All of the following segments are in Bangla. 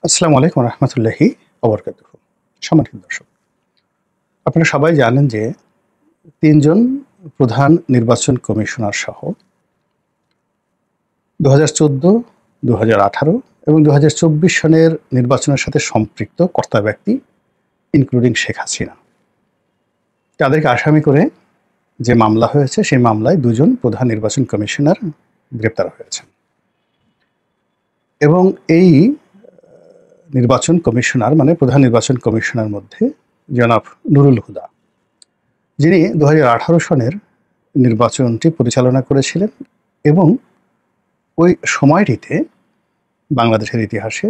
আসসালামু আলাইকুম রহমতুল্লাহি ওবরকাতুহু। সম্মানিত দর্শক, আপনারা সবাই জানেন যে তিনজন প্রধান নির্বাচন কমিশনার সহ 2014, 2018 এবং 2024 সনের নির্বাচনের সাথে সম্পৃক্ত কর্তা ব্যক্তি ইনক্লুডিং শেখ হাসিনা, তাদেরকে আসামি করে যে মামলা হয়েছে সেই মামলায় দুজন প্রধান নির্বাচন কমিশনার গ্রেপ্তার হয়েছেন। এবং এই নির্বাচন কমিশনার মানে প্রধান নির্বাচন কমিশনার মধ্যে জনাব নুরুল হুদা, যিনি 2018 সনের নির্বাচনটি পরিচালনা করেছিলেন এবং ওই সময়টিতে বাংলাদেশের ইতিহাসে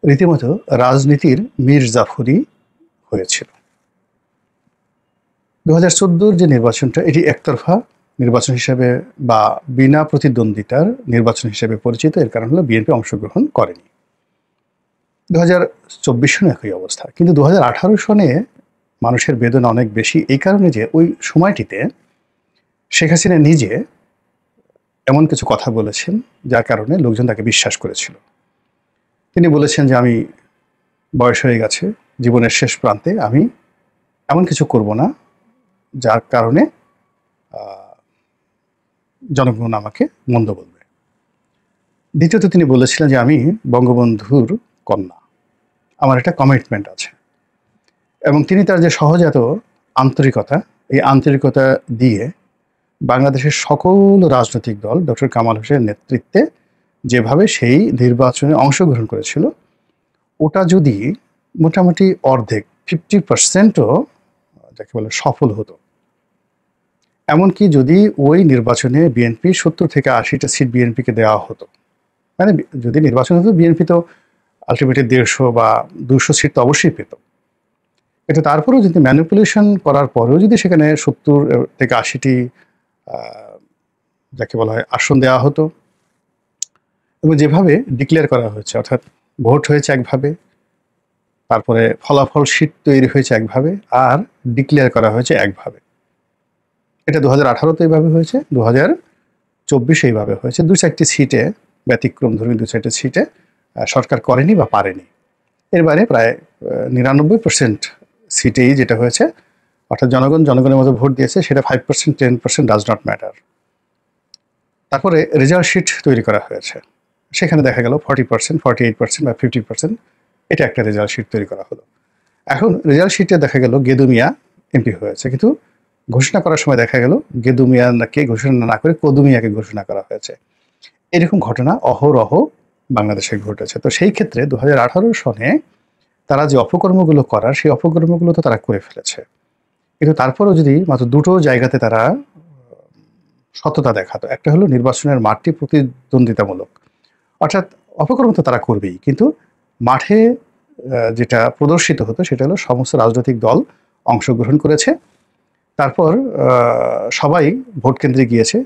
রীতিমতো রাজনীতির মীর জাফরি হয়েছিল। 2014 যে নির্বাচনটা, এটি একতরফা নির্বাচন হিসেবে বা বিনা প্রতিদ্বন্দ্বিতার নির্বাচন হিসেবে পরিচিত। এর কারণ হলো বিএনপি অংশগ্রহণ করেনি। 2024 সনে একই অবস্থা, কিন্তু 2018 সনে মানুষের বেদনা অনেক বেশি, এই কারণে যে ওই সময়টিতে শেখ হাসিনা নিজে এমন কিছু কথা বলেছেন যার কারণে লোকজন তাকে বিশ্বাস করেছিল। তিনি বলেছেন যে আমি বয়স হয়ে গেছে, জীবনের শেষ প্রান্তে আমি এমন কিছু করব না যার কারণে জনগণ আমাকে মন্দ বলবে। দ্বিতীয়ত তিনি বলেছিলেন যে আমি বঙ্গবন্ধুর কন্যা, আমার একটা কমিটমেন্ট আছে। এবং তিনি তার যে সহজাত আন্তরিকতা, এই আন্তরিকতা দিয়ে বাংলাদেশের সকল রাজনৈতিক দল ডক্টর কামাল হোসেনের নেতৃত্বে যেভাবে সেই নির্বাচনে অংশগ্রহণ করেছিল, ওটা যদি মোটামুটি অর্ধেক 50%ও যাকে বলে সফল হতো, এমনকি যদি ওই নির্বাচনে বিএনপি 70 থেকে 80টা সিট বিএনপিকে দেওয়া হতো, মানে যদি নির্বাচন হতো বিএনপি তো আলটিমেটলি 150 বা 200 সিট তো অবশ্যই পেত। কিন্তু তারপরেও যদি ম্যানিপুলেশন করার পরেও যদি সেখানে 70 থেকে 80টি যাকে বলা হয় আসন দেওয়া হতো, এবং যেভাবে ডিক্লেয়ার করা হয়েছে, অর্থাৎ ভোট হয়েছে একভাবে, তারপরে ফলাফল শীট তৈরি হয়েছে একভাবে, আর ডিক্লেয়ার করা হয়েছে একভাবে। এটা 2018-তে এইভাবে হয়েছে, 2024 এইভাবে হয়েছে। 2-4টি সিটে ব্যতিক্রম ধর্মী 2-4টি সিটে সরকার করেনি বা পারেনি। এর বাইরে প্রায় 99% সিটেই যেটা হয়েছে, অর্থাৎ জনগণের মতো ভোট দিয়েছে, সেটা 5%, 10% ডাজ নট ম্যাটার। তারপরে রেজাল্ট শিট তৈরি করা হয়েছে, সেখানে দেখা গেল 40%, 48% বা 50%, এটা একটা রেজাল্ট শিট তৈরি করা হলো। এখন রেজাল্ট শিটে দেখা গেল গেদু মিয়া এমপি হয়েছে, কিন্তু ঘোষণা করার সময় দেখা গেল গেদু মিয়াকে ঘোষণা না করে কদু মিয়াকে ঘোষণা করা হয়েছে। এরকম ঘটনা অহরহ বাংলাদেশে ঘটেছে। তো সেই ক্ষেত্রে 2018 সনে তারা যে অপকর্মগুলো করার, সেই অপকর্মগুলো তো তারা করে ফেলেছে, কিন্তু তারপরেও যদি মাত্র দুটো জায়গাতে তারা সততা দেখাতো, একটা হলো নির্বাচনের মাঠটি প্রতিদ্বন্দ্বিতামূলক, অর্থাৎ অপকর্ম তো তারা করবেই, কিন্তু মাঠে যেটা প্রদর্শিত হতো সেটা হলো সমস্ত রাজনৈতিক দল অংশগ্রহণ করেছে, তারপর সবাই ভোট কেন্দ্রে গিয়েছে,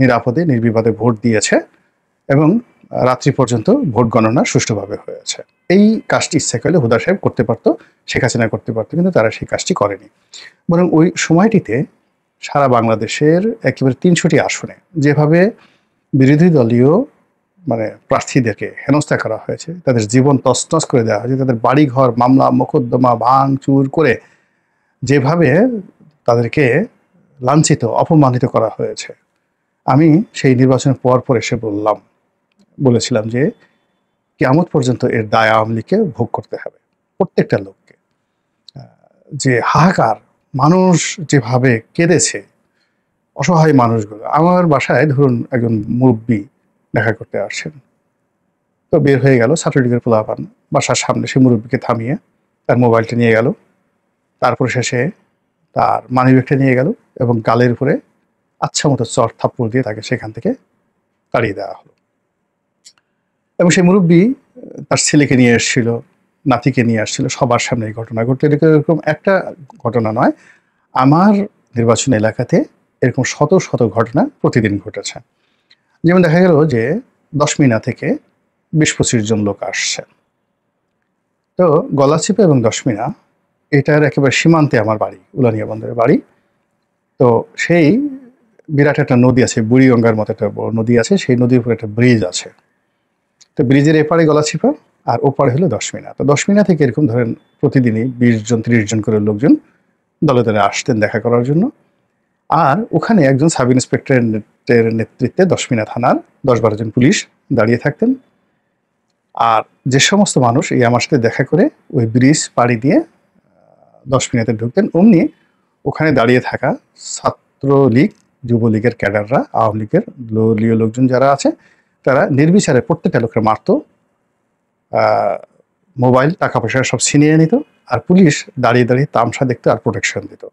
নিরাপদে নির্বিবাদে ভোট দিয়েছে, এবং রাত্রি পর্যন্ত ভোট গণনা সুষ্ঠুভাবে হয়েছে। এই কাজটি ইচ্ছা করলে হুদা সাহেব করতে পারতো, শেখ হাসিনা করতে পারতো, কিন্তু তারা সেই কাজটি করেনি। বরং ওই সময়টিতে সারা বাংলাদেশের একেবারে 300টি আসনে যেভাবে বিরোধী দলীয় মানে প্রার্থীদেরকে হেনস্থা করা হয়েছে, তাদের জীবন তছনছ করে দেওয়া হয়েছে, তাদের বাড়িঘর মামলা মোকদ্দমা ভাঙচুর করে যেভাবে তাদেরকে লাঞ্ছিত অপমানিত করা হয়েছে, আমি সেই নির্বাচনের পর এসে বলেছিলাম যে কিয়ামত পর্যন্ত এর দায় আওয়ামী লীগকে ভোগ করতে হবে, প্রত্যেকটা লোককে। যে হাহাকার, মানুষ যেভাবে কেঁদেছে, অসহায় মানুষগুলো। আমার বাসায় ধরুন একজন মুরব্বী দেখা করতে আসছেন, তো বের হয়ে গেল ছাত্রলীগের পোলাপান, বাসার সামনে সে মুরব্বীকে থামিয়ে তার মোবাইলটা নিয়ে গেল, তারপর শেষে তার মানিব্যাগটা নিয়ে গেল এবং গালের উপরে আচ্ছা মতো চর থাপ্পড় দিয়ে তাকে সেখান থেকে তাড়িয়ে দেওয়া হলো। এবং সেই মুরব্বী তার ছেলেকে নিয়ে এসেছিল, নাতিকে নিয়ে আসছিল, সবার সামনে এই ঘটনা ঘটলো। এরকম একটা ঘটনা নয়, আমার নির্বাচন এলাকাতে এরকম শত শত ঘটনা প্রতিদিন ঘটেছে। যেমন দেখা গেল যে 10 মিনা থেকে 20-25 জন লোক আসছে, তো গলাচিপা এবং 10 মিনা এটার একেবারে সীমান্তে আমার বাড়ি, উলানিয়া বন্দরের বাড়ি। তো সেই বিরাট একটা নদী আছে, বুড়িগঙ্গার মতো একটা বড় নদী আছে, সেই নদীর উপরে একটা ব্রিজ আছে। তো ব্রিজের এপারে গলাচিপা, আর ওপারে হলো 10 মিনা। তো 10 মিনা থেকে এরকম ধরেন প্রতিদিনই 20 জন 30 জন করে লোকজন দলে দলে আসতেন দেখা করার জন্য। আর ওখানে একজন সাব ইন্সপেক্টরের নেতৃত্বে 10 মিনা থানার 10-12 জন পুলিশ দাঁড়িয়ে থাকতেন। আর যে সমস্ত মানুষ এই আমার সাথে দেখা করে ওই ব্রিজ পাড়ি দিয়ে 10 মিনাতে ঢুকতেন, অমনি ওখানে দাঁড়িয়ে থাকা ছাত্রলীগ, যুবলীগের ক্যাডাররা, আওয়ামী লীগের দলীয় লোকজন যারা আছে, তারা নির্বিচারে প্রত্যেকটা লোকের মারতো, মোবাইল টাকা পয়সা সব ছিনিয়ে নিত, আর পুলিশ দাঁড়িয়ে দাঁড়িয়ে তামসা দেখতো আর প্রোটেকশন দিত।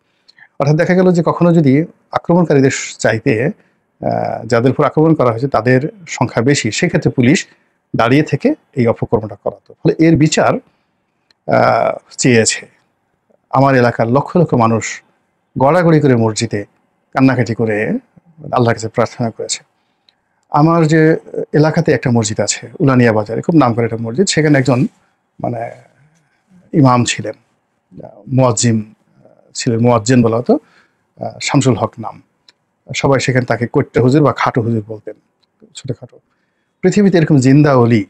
অর্থাৎ দেখা গেল যে কখনো যদি আক্রমণকারীদের চাইতে যাদের উপর আক্রমণ করা হয়েছে তাদের সংখ্যা বেশি, সেক্ষেত্রে পুলিশ দাঁড়িয়ে থেকে এই অপকর্মটা করাতো। ফলে এর বিচার চেয়েছে আমার এলাকার লক্ষ লক্ষ মানুষ, গড়াগড়ি করে মসজিদে কান্নাকাটি করে আল্লাহর কাছে প্রার্থনা করেছে। আমার যে এলাকাতে একটা মসজিদ আছে উলানিয়া বাজারে, খুব নাম করে একটা মসজিদ, সেখানে একজন মানে ইমাম ছিলেন, মুয়াজ্জিম ছিলেন, মুয়াজ্জিন বলা হতো, শামসুল হক নাম। সবাই সেখানে তাকে কৈট্টা হুজুর বা খাটো হুজুর বলতেন, ছোটখাটো। পৃথিবীতে এরকম জিন্দা অলি,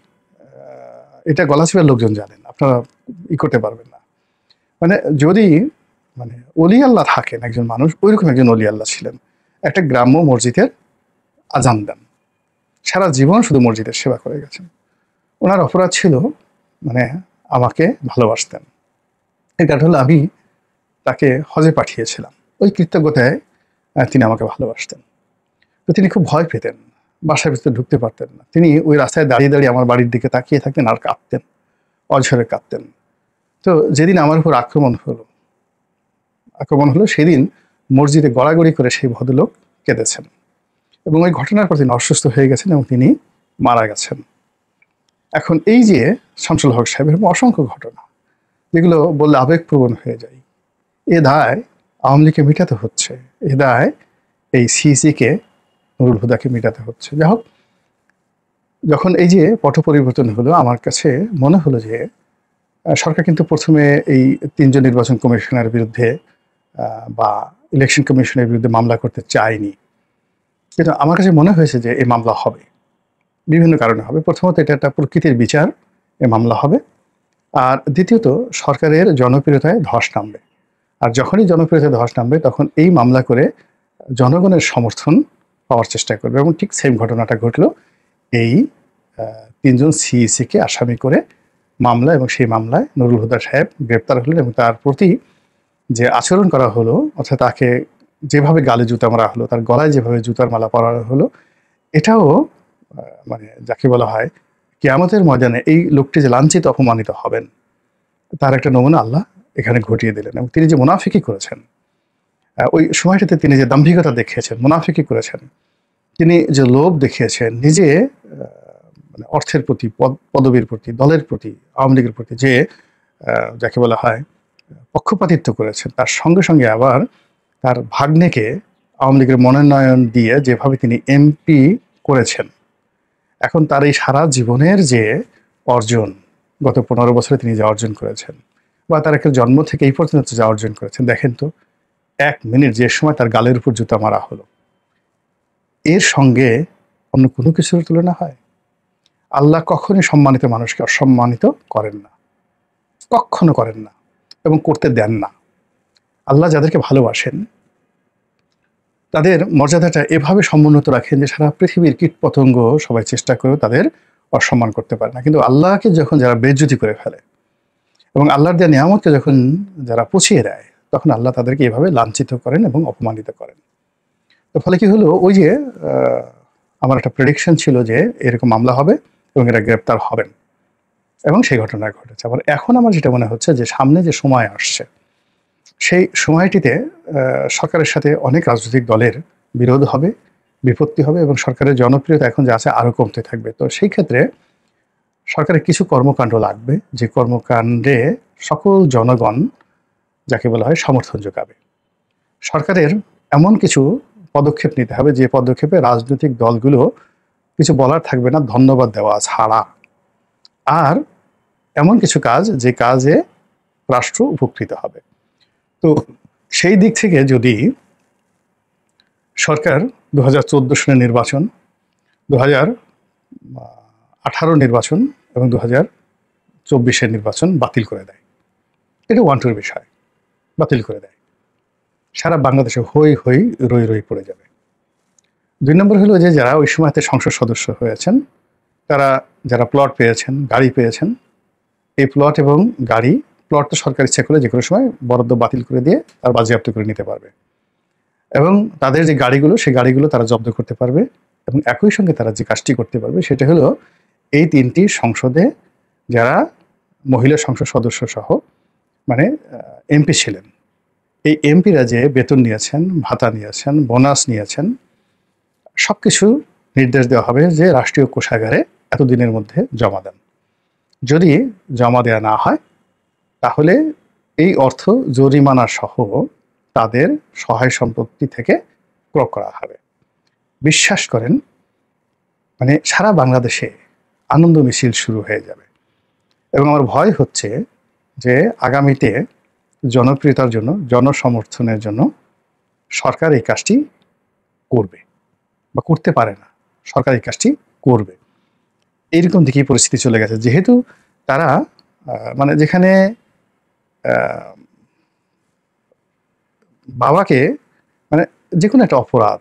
এটা গলাচিপার লোকজন জানেন, আপনারা করতে পারবেন না। মানে যদি মানে অলি আল্লাহ থাকেন একজন মানুষ, ওইরকম একজন অলি আল্লাহ ছিলেন। একটা গ্রাম্য মসজিদের আজান দেন, সারা জীবন শুধু মসজিদের সেবা করে গেছেন। ওনার অপরাধ ছিল মানে আমাকে ভালোবাসতেন। এর কারণ হলো আমি তাকে হজে পাঠিয়েছিলাম, ওই কৃতজ্ঞতায় তিনি আমাকে ভালোবাসতেন। তো তিনি খুব ভয় পেতেন, বাসার ভিতরে ঢুকতে পারতেন না। তিনি ওই রাস্তায় দাঁড়িয়ে দাঁড়িয়ে আমার বাড়ির দিকে তাকিয়ে থাকতেন আর কাঁদতেন, অঝরে কাঁদতেন। তো যেদিন আমার উপর আক্রমণ হলো সেদিন মসজিদে গড়াগড়ি করে সেই ভদ্রলোক কেঁদেছেন, এবং ওই ঘটনার পর তিনি অসুস্থ হয়ে গেছেন এবং তিনি মারা গেছেন। এখন এই যে শামসুল হক সাহেব, এরকম অসংখ্য ঘটনা যেগুলো বললে আবেগপ্রবণ হয়ে যায়। এ দায় আওয়ামী লীগকে মেটাতে হচ্ছে, এ দায় এই সিইসিকে, নুরুল হুদাকে মেটাতে হচ্ছে। যাই হোক, যখন এই যে পট পরিবর্তন হলো, আমার কাছে মনে হলো যে সরকার কিন্তু প্রথমে এই 3 জন নির্বাচন কমিশনের বিরুদ্ধে বা ইলেকশন কমিশনের বিরুদ্ধে মামলা করতে চায়নি, কিন্তু আমার কাছে মনে হয়েছে যে এই মামলা হবে, বিভিন্ন কারণে হবে। প্রথমত, এটা একটা প্রকৃতির বিচার, এই মামলা হবে। আর দ্বিতীয়ত, সরকারের জনপ্রিয়তায় ধস নামবে, আর যখনই জনপ্রিয়তায় ধস নামবে তখন এই মামলা করে জনগণের সমর্থন পাওয়ার চেষ্টা করবে। এবং ঠিক সেম ঘটনাটা ঘটলো এই 3 জন সিইসিকে আসামি করে মামলা, এবং সেই মামলায় নুরুল হুদা সাহেব গ্রেপ্তার হলেন, এবং তার প্রতি যে আচরণ করা হলো, অর্থাৎ তাকে যেভাবে গালে জুতা মারা হলো, তার গলায় যেভাবে জুতার মালা পরানো হলো, এটাও মানে যাকে বলা হয় কিয়ামতের ময়দানে এই লোকটি যে লাঞ্ছিত অপমানিত হবেন তার একটা নমুনা আল্লাহ এখানে ঘটিয়ে দিলেন। এবং তিনি যে মুনাফিকি করেছেন, ওই সময়টাতে তিনি যে দাম্ভিকতা দেখিয়েছেন, মুনাফিকি করেছেন, তিনি যে লোভ দেখিয়েছেন, নিজে মানে অর্থের প্রতি, পদবীর প্রতি, দলের প্রতি, আওয়ামী লীগের প্রতি যে যাকে বলা হয় পক্ষপাতিত্ব করেছেন, তার সঙ্গে সঙ্গে আবার তার ভাগ্নেকে আওয়ামী লীগের মনোনয়ন দিয়ে যেভাবে তিনি এমপি করেছেন, এখন তার এই সারা জীবনের যে অর্জন, গত 15 বছরে তিনি যা অর্জন করেছেন, বা তার একটা জন্ম থেকে এই পর্যন্ত যা অর্জন করেছেন, দেখেন তো 1 মিনিট যে সময় তার গালের উপর জুতা মারা হলো, এর সঙ্গে অন্য কোনো কিছুর তুলনা হয়? আল্লাহ কখনই সম্মানিত মানুষকে অসম্মানিত করেন না, কখনো করেন না, এবং করতে দেন না। আল্লাহ যাদেরকে ভালোবাসেন তাদের মর্যাদাটা এভাবে সমুন্নত রাখেন যে সারা পৃথিবীর কীটপতঙ্গ সবাই চেষ্টা করেও তাদের অসম্মান করতে পারে না। কিন্তু আল্লাহকে যখন যারা বেইজ্জতি করে ফেলে এবং আল্লাহর দেওয়া নিয়ামতকে যখন যারা পুছিয়ে দেয়, তখন আল্লাহ তাদেরকে এভাবে লাঞ্ছিত করেন এবং অপমানিত করেন। তো ফলে কি হলো, ওই যে আমার একটা প্রেডিকশন ছিল যে এরকম মামলা হবে এবং এরা গ্রেপ্তার হবেন, এবং সেই ঘটনা ঘটেছে। আবার এখন আমার যেটা মনে হচ্ছে যে সামনে যে সময় আসছে, সেই সময়টিতে সরকারের সাথে অনেক রাজনৈতিক দলের বিরোধ হবে, বিপত্তি হবে, এবং সরকারের জনপ্রিয়তা এখন যা আছে আরও কমতে থাকবে। তো সেই ক্ষেত্রে সরকারের কিছু কর্মকাণ্ড লাগবে, যে কর্মকাণ্ডে সকল জনগণ যাকে বলা হয় সমর্থন যোগাবে। সরকারের এমন কিছু পদক্ষেপ নিতে হবে যে পদক্ষেপে রাজনৈতিক দলগুলো কিছু বলার থাকবে না ধন্যবাদ দেওয়া ছাড়া, আর এমন কিছু কাজ যে কাজে রাষ্ট্র উপকৃত হবে। তো সেই দিক থেকে যদি সরকার 2014 সালের নির্বাচন, 2018 নির্বাচন এবং 24-এর নির্বাচন বাতিল করে দেয়। এটা ওয়ান্টুর বিষয়, বাতিল করে দেয়। সারা বাংলাদেশে হই হই রই রই পড়ে যাবে। 2 নম্বর হলো যে যারা ওই সময়তে সংসদ সদস্য হয়েছেন, তারা যারা প্লট পেয়েছেন, গাড়ি পেয়েছেন, এই প্লট এবং গাড়ি, প্লট তো সরকার ইচ্ছা করে যে কোনো সময় বরাদ্দ বাতিল করে দিয়ে আর বাজেয়াপ্ত করে নিতে পারবে, এবং তাদের যে গাড়িগুলো, সেই গাড়িগুলো তারা জব্দ করতে পারবে। এবং একই সঙ্গে তারা যে কাজটি করতে পারবে সেটা হলো এই 3টি সংসদে যারা মহিলা সংসদ সদস্য সহ মানে এমপি ছিলেন, এই এমপিরা যে বেতন নিয়েছেন, ভাতা নিয়েছেন, বোনাস নিয়েছেন, সব কিছু নির্দেশ দেওয়া হবে যে রাষ্ট্রীয় কোষাগারে এতদিনের মধ্যে জমা দেন। যদি জমা দেওয়া না হয় তাহলে এই অর্থ জরিমানা সহ তাদের সহায় সম্পত্তি থেকে ক্রয় করা হবে। বিশ্বাস করেন, মানে সারা বাংলাদেশে আনন্দ মিছিল শুরু হয়ে যাবে। এবং আমার ভয় হচ্ছে যে আগামীতে জনপ্রিয়তার জন্য, জনসমর্থনের জন্য সরকার এই কাজটি করবে বা করতে পারে না, সরকার এই কাজটি করবে, এইরকম দিকেই পরিস্থিতি চলে গেছে। যেহেতু তারা মানে যেখানে বাবাকে মানে যে কোনো একটা অপরাধ,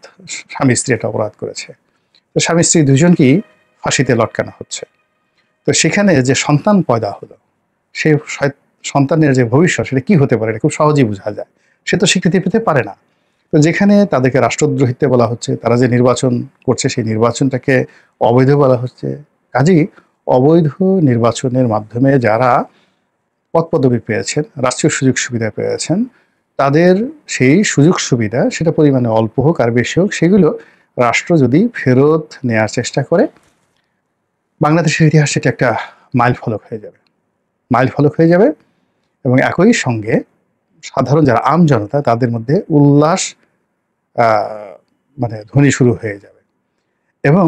স্বামী স্ত্রী একটা অপরাধ করেছে, তো স্বামী স্ত্রী দুজনকেই ফাঁসিতে লটকানো হচ্ছে। তো সেখানে যে সন্তান পয়দা হলো, সেই সন্তানের যে ভবিষ্যৎ সেটা কি হতে পারে এটা খুব সহজেই বোঝা যায়। সে তো স্বীকৃতি পেতে পারে না। তো যেখানে তাদেরকে রাষ্ট্রদ্রোহিত্ব বলা হচ্ছে, তারা যে নির্বাচন করছে সেই নির্বাচনটাকে অবৈধ বলা হচ্ছে, কাজেই অবৈধ নির্বাচনের মাধ্যমে যারা পদ পদবি পেয়েছেন, রাষ্ট্রীয় সুযোগ সুবিধা পেয়েছেন, তাদের সেই সুযোগ সুবিধা সেটা পরিমাণে অল্প হোক আর বেশি হোক, সেগুলো রাষ্ট্র যদি ফেরত নেওয়ার চেষ্টা করে, বাংলাদেশের ইতিহাস সেটা একটা মাইল ফলক হয়ে যাবে, মাইল ফলক হয়ে যাবে। এবং একই সঙ্গে সাধারণ যারা আম জনতা, তাদের মধ্যে উল্লাস মানে ধ্বনি শুরু হয়ে যাবে, এবং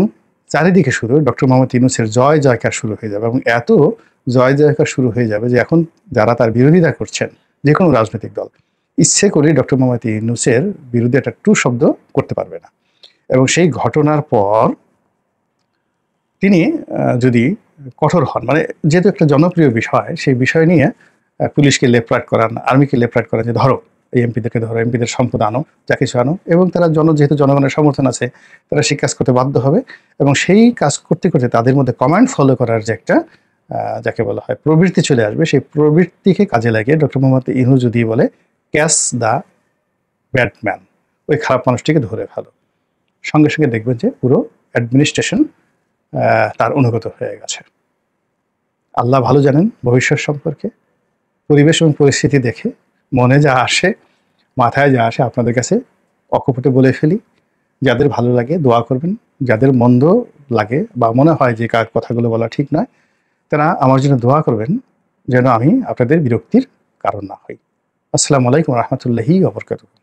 চারিদিকে শুধু ডক্টর মোহাম্মদ ইউনূসের জয় জয়কার শুরু হয়ে যাবে। এবং এত জয় জয়কার শুরু হয়ে যাবে যে এখন যারা তার বিরোধিতা করছেন, যে কোনো রাজনৈতিক দল ইচ্ছে করে ডক্টর মোহাম্মদ ইউনূসের বিরুদ্ধে একটা টু শব্দ করতে পারবে না। এবং সেই ঘটনার পর তিনি যদি কঠোর হন, মানে যেহেতু একটা জনপ্রিয় বিষয়, সেই বিষয় নিয়ে পুলিশকে লেফট রাইট করান, আর্মিকে লেফট রাইট করান যে ধরো এই এমপিদেরকে, ধরো এমপিদের সম্পদ আনো, যা কিছু আনো, এবং তারা যেহেতু জনগণের সমর্থন আছে, তারা সেই কাজ করতে বাধ্য হবে। এবং সেই কাজ করতে করতে তাদের মধ্যে কমান্ড ফলো করার যে একটা যাকে বলা হয় প্রবৃত্তি চলে আসবে, সেই প্রবৃত্তিকে কাজে লাগিয়ে ডক্টর মোহাম্মদ ইউনূস যদি বলে ক্যাচ দ্য ব্যাটম্যান, ওই খারাপ মানুষটিকে ধরে ফেলো, সঙ্গে সঙ্গে দেখবেন যে পুরো অ্যাডমিনিস্ট্রেশন তার অনুগত হয়ে গেছে। আল্লাহ ভালো জানেন ভবিষ্যৎ সম্পর্কে। পরিবেশ এবং পরিস্থিতি দেখে মনে যা আসে, মাথায় যা আসে আপনাদের কাছে অকপটে বলে ফেলি। যাদের ভালো লাগে দোয়া করবেন, যাদের মন্দ লাগে বা মনে হয় যে কথাগুলো বলা ঠিক নয়, তারা আমার জন্য দোয়া করবেন যেন আমি আপনাদের বিরক্তির কারণ না হই। আসসালামু আলাইকুম রহমতুল্লাহি ওয়া বারাকাতুহু।